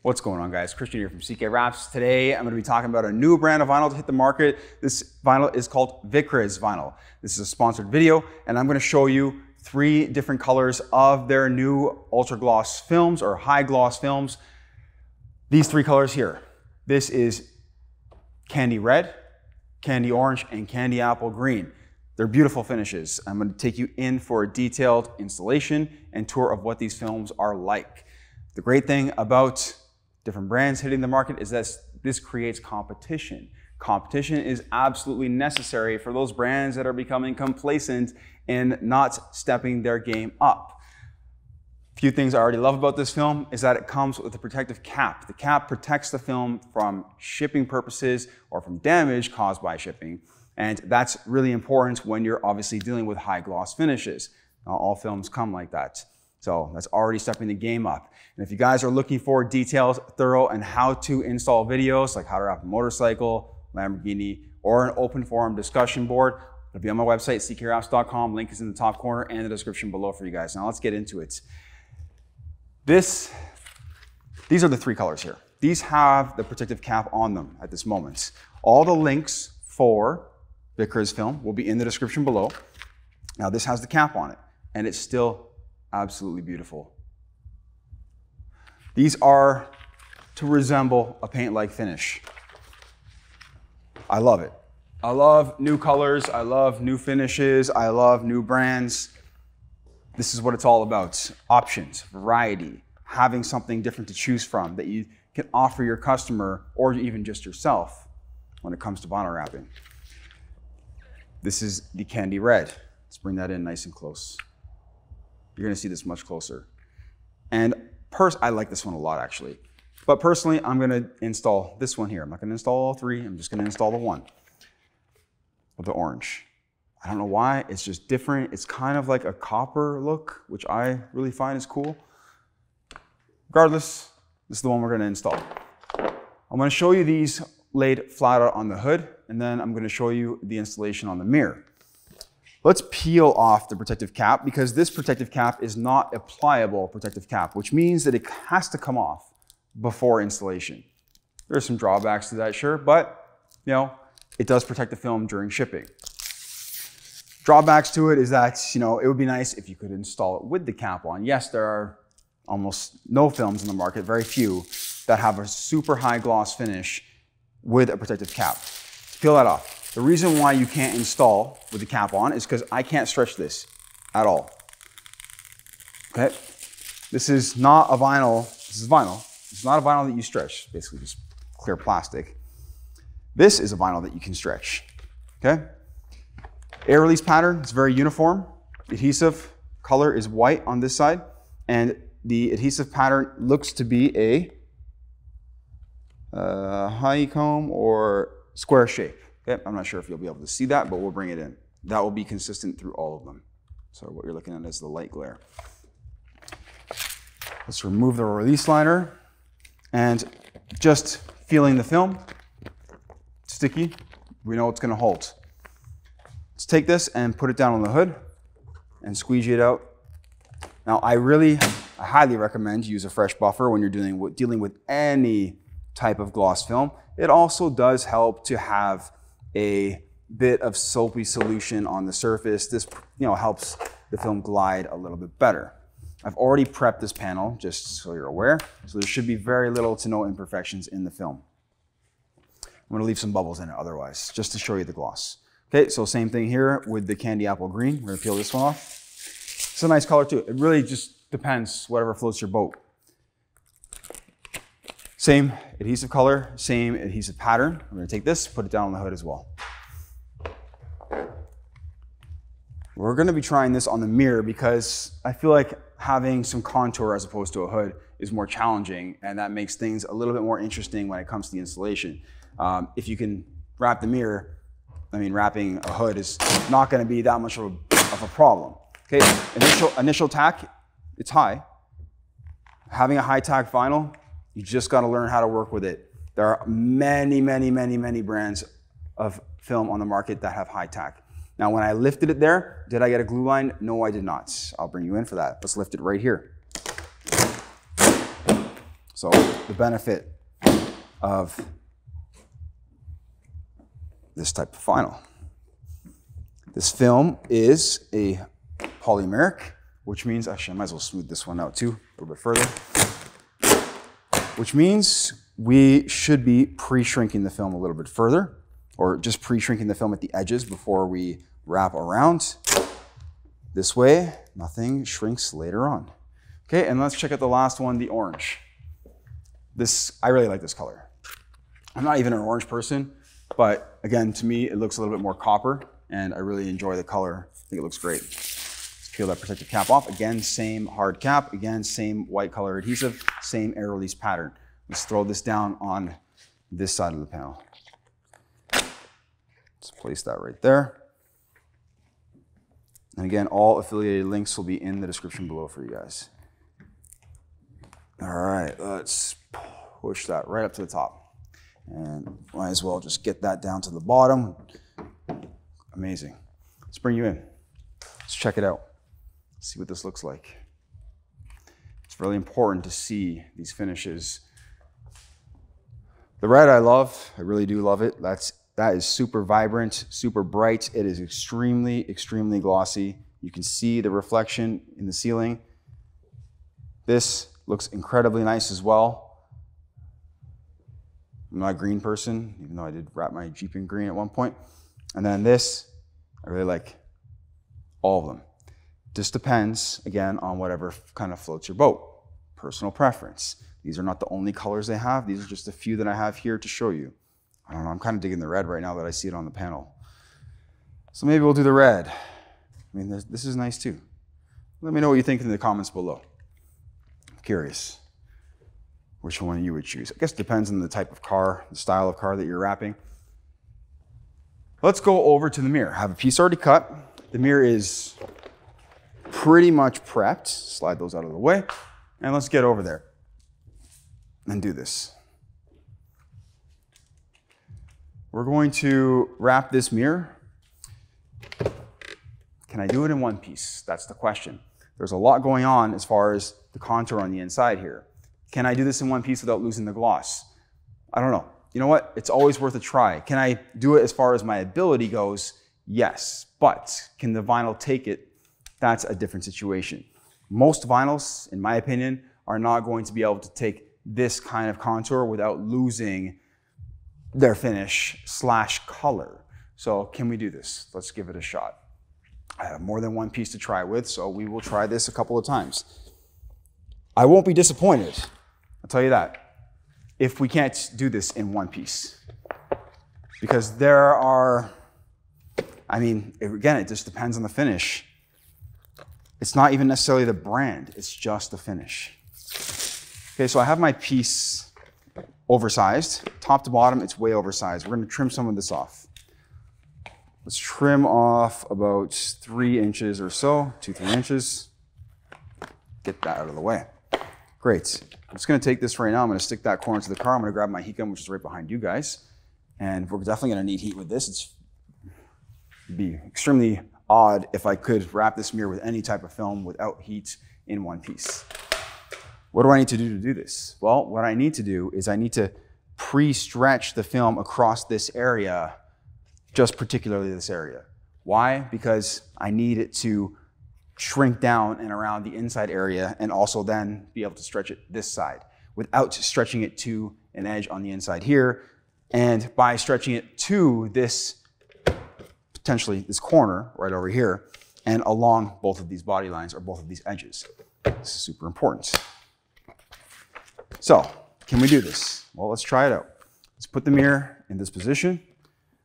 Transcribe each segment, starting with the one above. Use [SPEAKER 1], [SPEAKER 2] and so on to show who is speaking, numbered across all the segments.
[SPEAKER 1] What's going on, guys? Christian here from CK Wraps. Today I'm going to be talking about a new brand of vinyl to hit the market. This vinyl is called Vicrez vinyl. This is a sponsored video and I'm going to show you 3 different colors of their new ultra gloss films or high gloss films. These 3 colors here. This is candy red, candy orange, and candy apple green. They're beautiful finishes. I'm going to take you in for a detailed installation and tour of what these films are like. The great thing about different brands hitting the market is that this creates competition. Competition is absolutely necessary for those brands that are becoming complacent and not stepping their game up. A few things I already love about this film is that it comes with a protective cap. The cap protects the film from shipping purposes or from damage caused by shipping. And that's really important when you're obviously dealing with high gloss finishes. Not all films come like that. So that's already stepping the game up. And if you guys are looking for detailed, thorough, and how to install videos, like how to wrap a motorcycle, Lamborghini, or an open forum discussion board, it'll be on my website, ckwraps.com. Link is in the top corner and the description below for you guys. Now let's get into it. These are the 3 colors here. These have the protective cap on them at this moment. All the links for Vicrez film will be in the description below. Now this has the cap on it, and it's still absolutely beautiful. These are to resemble a paint-like finish. I love it. I love new colors, I love new finishes, I love new brands. This is what it's all about. Options, variety, having something different to choose from that you can offer your customer or even just yourself when it comes to vinyl wrapping. This is the candy red. Let's bring that in nice and close. You're gonna see this much closer. And I like this one a lot actually. But personally, I'm gonna install this one here. I'm not gonna install all 3, I'm just gonna install the one of the orange. I don't know why, it's just different. It's kind of like a copper look, which I really find is cool. Regardless, this is the one we're gonna install. I'm gonna show you these laid flat out on the hood, and then I'm gonna show you the installation on the mirror. Let's peel off the protective cap because this protective cap is not a pliable protective cap, which means that it has to come off before installation. There are some drawbacks to that, sure, but you know, it does protect the film during shipping. Drawbacks to it is that, you know, it would be nice if you could install it with the cap on. Yes, there are almost no films in the market, very few, that have a super high gloss finish with a protective cap. Peel that off. The reason why you can't install with the cap on is because I can't stretch this at all. Okay? This is not a vinyl, this is vinyl. It's not a vinyl that you stretch, basically just clear plastic. This is a vinyl that you can stretch, okay? Air release pattern, it's very uniform. Adhesive color is white on this side, and the adhesive pattern looks to be a honeycomb or square shape. Okay? I'm not sure if you'll be able to see that, but we'll bring it in. That will be consistent through all of them. So what you're looking at is the light glare. Let's remove the release liner, and just feeling the film, sticky, we know it's gonna hold. Let's take this and put it down on the hood and squeegee it out. Now I highly recommend you use a fresh buffer when you're dealing with any type of gloss film. It also does help to have a bit of soapy solution on the surface. This, you know, helps the film glide a little bit better. I've already prepped this panel, just so you're aware. So there should be very little to no imperfections in the film. I'm gonna leave some bubbles in it otherwise, just to show you the gloss. Okay, so same thing here with the candy apple green. We're gonna peel this one off. It's a nice color too. It really just depends, whatever floats your boat. Same adhesive color, same adhesive pattern. I'm gonna take this, put it down on the hood as well. We're gonna be trying this on the mirror because I feel like having some contour as opposed to a hood is more challenging, and that makes things a little bit more interesting when it comes to the installation. If you can wrap the mirror, I mean, wrapping a hood is not gonna be that much of a problem. Okay, initial tack, it's high. Having a high tack vinyl, you just got to learn how to work with it. There are many, many, many, many brands of film on the market that have high tack. Now, when I lifted it there, did I get a glue line? No, I did not. I'll bring you in for that. Let's lift it right here. So the benefit of this type of vinyl. This film is a polymeric, which means, actually I might as well smooth this one out too, a little bit further. Which means we should be pre-shrinking the film a little bit further, or just pre-shrinking the film at the edges before we wrap around. This way, nothing shrinks later on. Okay, and let's check out the last one, the orange. I really like this color. I'm not even an orange person, but again, to me, it looks a little bit more copper, and I really enjoy the color. I think it looks great. Let's peel that protective cap off. Again, same hard cap. Again, same white color adhesive, same air release pattern. Let's throw this down on this side of the panel. Let's place that right there. And again, all affiliated links will be in the description below for you guys. All right, let's push that right up to the top. And might as well just get that down to the bottom. Amazing. Let's bring you in. Let's check it out. See what this looks like. It's really important to see these finishes. The red I love, I really do love it. That is super vibrant, super bright. It is extremely, extremely glossy. You can see the reflection in the ceiling. This looks incredibly nice as well. I'm not a green person, even though I did wrap my Jeep in green at one point. And then this, I really like all of them. Just depends, again, on whatever kind of floats your boat. Personal preference. These are not the only colors they have. These are just a few that I have here to show you. I don't know, I'm kind of digging the red right now that I see it on the panel. So maybe we'll do the red. I mean, this is nice too. Let me know what you think in the comments below. I'm curious which one you would choose. I guess it depends on the type of car, the style of car that you're wrapping. Let's go over to the mirror. I have a piece already cut. The mirror is pretty much prepped. Slide those out of the way. And let's get over there and do this. We're going to wrap this mirror. Can I do it in one piece? That's the question. There's a lot going on as far as the contour on the inside here. Can I do this in one piece without losing the gloss? I don't know. You know what? It's always worth a try. Can I do it as far as my ability goes? Yes. But can the vinyl take it? That's a different situation. Most vinyls, in my opinion, are not going to be able to take this kind of contour without losing their finish / color. So can we do this? Let's give it a shot. I have more than one piece to try with, so we will try this a couple of times. I won't be disappointed, I'll tell you that, if we can't do this in one piece. Because there are, I mean, again, it just depends on the finish. It's not even necessarily the brand, it's just the finish. Okay, so I have my piece oversized. Top to bottom, it's way oversized. We're gonna trim some of this off. Let's trim off about 3 inches or so, 2-3 inches. Get that out of the way. Great. I'm just gonna take this right now. I'm gonna stick that corner to the car. I'm gonna grab my heat gun, which is right behind you guys. And we're definitely gonna need heat with this. It'd be extremely odd if I could wrap this mirror with any type of film without heat in one piece. What do I need to do this? Well, what I need to do is I need to pre-stretch the film across this area, just particularly this area. Why? Because I need it to shrink down and around the inside area and also then be able to stretch it this side without stretching it to an edge on the inside here. And by stretching it to this, potentially this corner right over here and along both of these body lines or both of these edges. This is super important. So, can we do this? Well, let's try it out. Let's put the mirror in this position.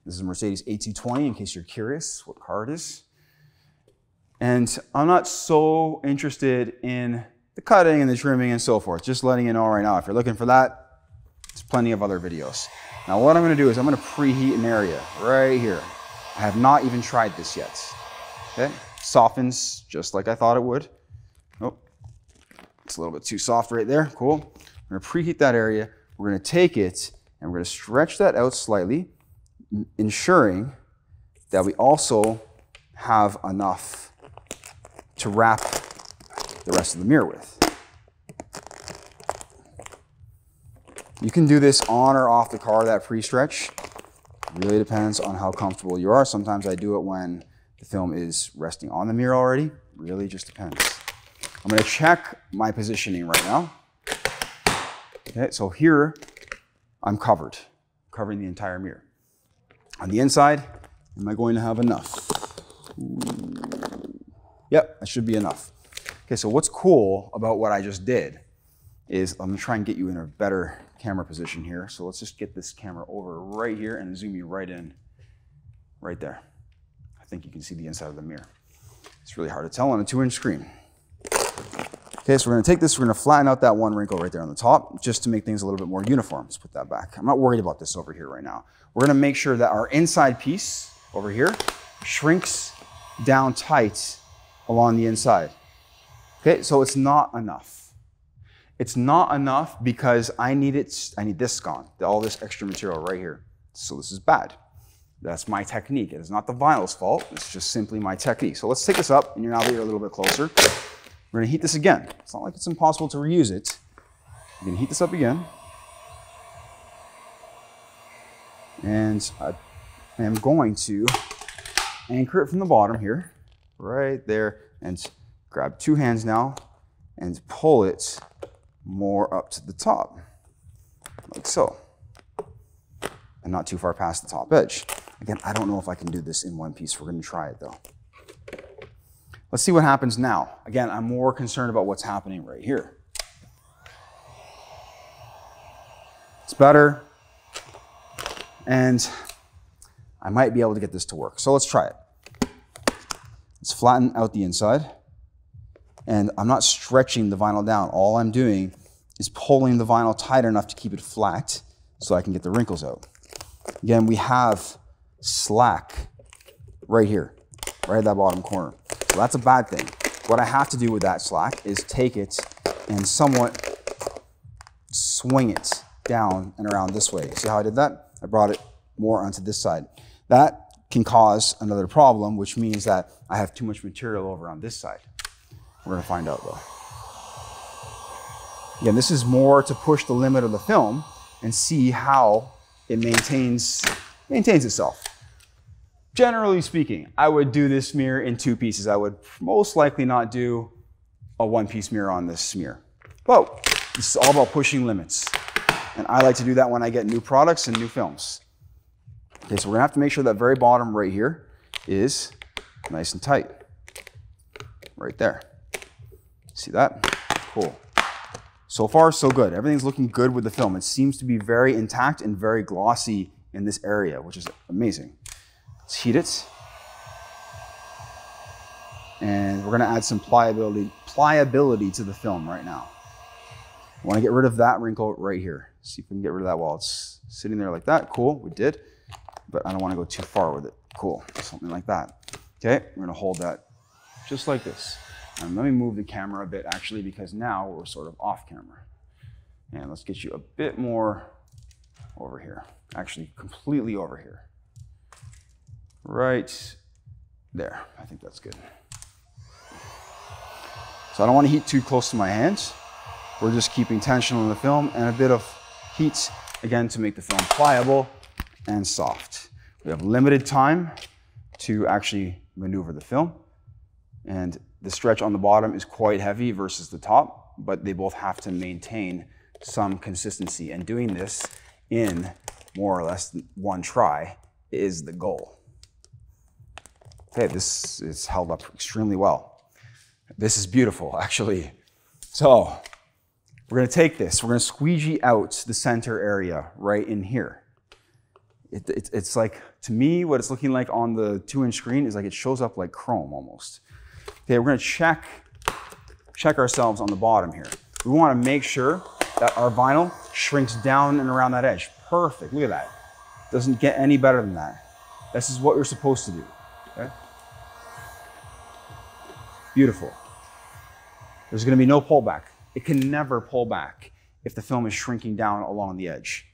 [SPEAKER 1] This is a Mercedes A220 in case you're curious what car it is. And I'm not so interested in the cutting and the trimming and so forth. Just letting you know right now, if you're looking for that, there's plenty of other videos. Now what I'm gonna do is I'm gonna preheat an area right here. I have not even tried this yet. Okay, softens just like I thought it would. Oh, it's a little bit too soft right there, cool. We're gonna preheat that area. We're gonna take it and we're gonna stretch that out slightly, ensuring that we also have enough to wrap the rest of the mirror with. You can do this on or off the car, that pre-stretch. Really depends on how comfortable you are. Sometimes I do it when the film is resting on the mirror already. Really just depends. I'm gonna check my positioning right now. Okay, so here I'm covering the entire mirror. On the inside, am I going to have enough? Yep, that should be enough. Okay, so what's cool about what I just did is I'm gonna try and get you in a better camera position here. So let's just get this camera over right here and zoom you right in, right there. I think you can see the inside of the mirror. It's really hard to tell on a 2-inch screen. Okay, so we're gonna take this, we're gonna flatten out that one wrinkle right there on the top, just to make things a little bit more uniform. Let's put that back. I'm not worried about this over here right now. We're gonna make sure that our inside piece over here shrinks down tight along the inside. Okay, so it's not enough. It's not enough because I need this gone, all this extra material right here. So this is bad. That's my technique. It is not the vinyl's fault. It's just simply my technique. So let's take this up, and now that you're a little bit closer, we're gonna heat this again. It's not like it's impossible to reuse it. We're gonna heat this up again. And I am going to anchor it from the bottom here, right there, and grab 2 hands now and pull it more up to the top, like so. And not too far past the top edge. Again, I don't know if I can do this in one piece. We're gonna try it though. Let's see what happens now. Again, I'm more concerned about what's happening right here. It's better. And I might be able to get this to work. So let's try it. Let's flatten out the inside. And I'm not stretching the vinyl down. All I'm doing is pulling the vinyl tight enough to keep it flat so I can get the wrinkles out. Again, we have slack right here, right at that bottom corner. So that's a bad thing. What I have to do with that slack is take it and somewhat swing it down and around this way. See how I did that? I brought it more onto this side. That can cause another problem, which means that I have too much material over on this side. We're gonna find out though. Again, this is more to push the limit of the film and see how it maintains itself. Generally speaking, I would do this mirror in 2 pieces. I would most likely not do a 1-piece mirror on this mirror. But this is all about pushing limits. And I like to do that when I get new products and new films. Okay, so we're gonna have to make sure that very bottom right here is nice and tight. Right there. See that? Cool. So far, so good. Everything's looking good with the film. It seems to be very intact and very glossy in this area, which is amazing. Let's heat it. And we're gonna add some pliability to the film right now. I wanna get rid of that wrinkle right here. See if we can get rid of that while it's sitting there like that. Cool, we did. But I don't wanna go too far with it. Cool, something like that. Okay, we're gonna hold that just like this. And let me move the camera a bit actually, because now we're sort of off camera. And let's get you a bit more over here. Actually, completely over here. Right there, I think that's good. So I don't want to heat too close to my hands. We're just keeping tension on the film and a bit of heat, again, to make the film pliable and soft. We have limited time to actually maneuver the film. And the stretch on the bottom is quite heavy versus the top, but they both have to maintain some consistency. And doing this in more or less one try is the goal. Okay, this is held up extremely well. This is beautiful, actually. So we're gonna take this, we're gonna squeegee out the center area right in here. It's like, to me, what it's looking like on the 2-inch screen is like it shows up like chrome almost. Okay, we're gonna check ourselves on the bottom here. We wanna make sure that our vinyl shrinks down and around that edge. Perfect, look at that. Doesn't get any better than that. This is what you're supposed to do, okay? Beautiful. There's gonna be no pullback. It can never pull back if the film is shrinking down along the edge.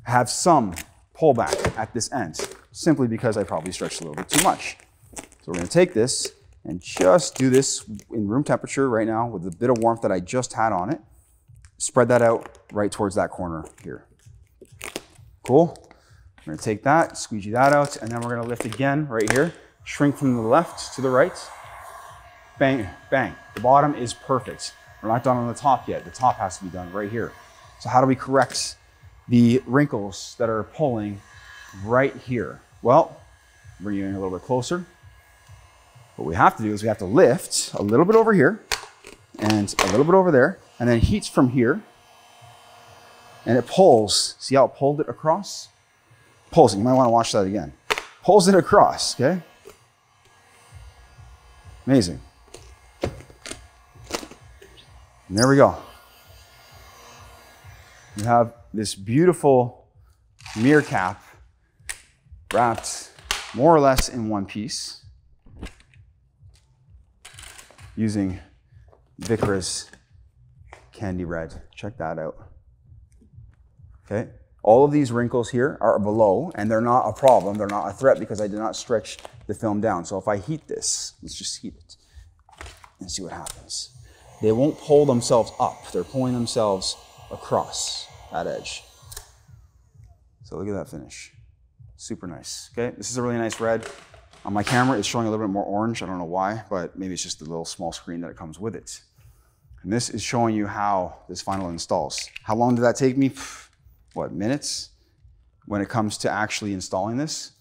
[SPEAKER 1] Have some pullback at this end, simply because I probably stretched a little bit too much. So we're gonna take this and just do this in room temperature right now with a bit of warmth that I just had on it. spread that out right towards that corner here. Cool. We're gonna take that, squeegee that out, and then we're gonna lift again right here. Shrink from the left to the right. Bang, bang. The bottom is perfect. We're not done on the top yet. The top has to be done right here. So how do we correct the wrinkles that are pulling right here? Well, bring you in a little bit closer. What we have to do is we have to lift a little bit over here and a little bit over there, and then heats from here, and it pulls. See how it pulled it across? Pulls it. You might want to watch that again. Pulls it across, okay? Amazing. And there we go. You have this beautiful mirror cap wrapped more or less in one piece using Vicrez Candy Red. Check that out. Okay. All of these wrinkles here are below, and they're not a problem. They're not a threat because I did not stretch the film down. So if I heat this, let's just heat it and see what happens. They won't pull themselves up. They're pulling themselves across that edge. So look at that finish. Super nice. Okay, this is a really nice red. On my camera, it's showing a little bit more orange. I don't know why, but maybe it's just the little small screen that it comes with it. And this is showing you how this vinyl installs. How long did that take me? What, minutes? When it comes to actually installing this,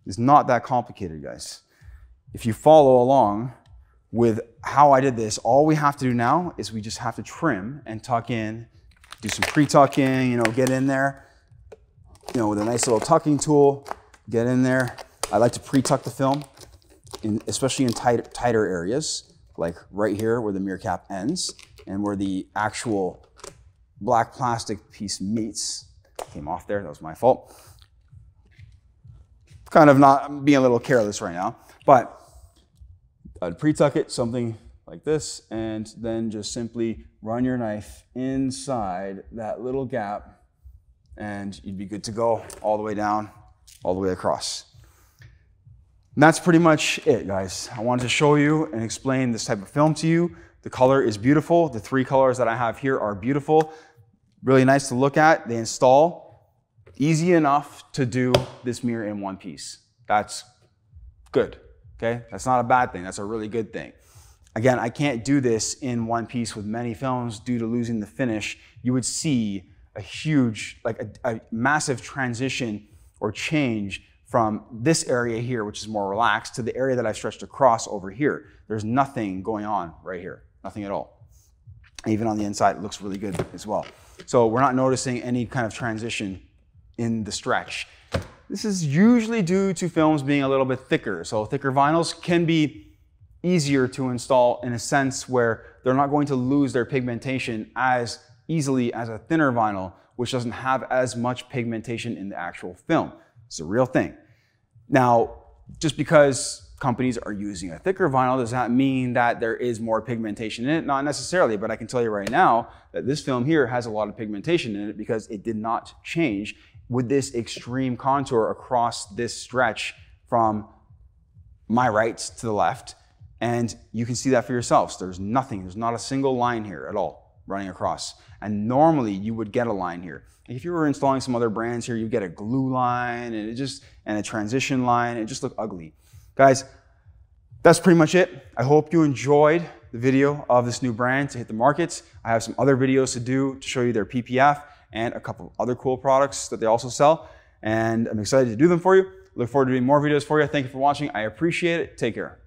[SPEAKER 1] it's not that complicated, guys. If you follow along with how I did this, all we have to do now is we just have to trim and tuck in, do some pre-tucking, you know, get in there, you know, with a nice little tucking tool, get in there. I like to pre-tuck the film, especially in tighter areas, like right here where the mirror cap ends and where the actual black plastic piece meets. Came off there, that was my fault. Kind of not being a little careless right now, but I'd pre-tuck it, something like this, and then just simply run your knife inside that little gap, and you'd be good to go all the way down, all the way across. And that's pretty much it, guys. I wanted to show you and explain this type of film to you. The color is beautiful. The three colors that I have here are beautiful. Really nice to look at. They install easy enough to do this mirror in one piece. That's good, okay? That's not a bad thing. That's a really good thing. Again, I can't do this in one piece with many films due to losing the finish. You would see a huge, like a massive transition or change from this area here, which is more relaxed, to the area that I've stretched across over here. There's nothing going on right here, nothing at all. Even on the inside, it looks really good as well. So we're not noticing any kind of transition in the stretch. This is usually due to films being a little bit thicker. So thicker vinyls can be easier to install in a sense where they're not going to lose their pigmentation as easily as a thinner vinyl, which doesn't have as much pigmentation in the actual film. It's a real thing. Now, just because companies are using a thicker vinyl, does that mean that there is more pigmentation in it? Not necessarily, but I can tell you right now that this film here has a lot of pigmentation in it because it did not change with this extreme contour across this stretch from my right to the left. And you can see that for yourselves. There's nothing, there's not a single line here at all running across. And normally you would get a line here. If you were installing some other brands here, you'd get a glue line and a transition line. It just looked ugly. Guys, that's pretty much it. I hope you enjoyed the video of this new brand to hit the market. I have some other videos to do to show you their PPF and a couple other cool products that they also sell. And I'm excited to do them for you. Look forward to doing more videos for you. Thank you for watching. I appreciate it. Take care.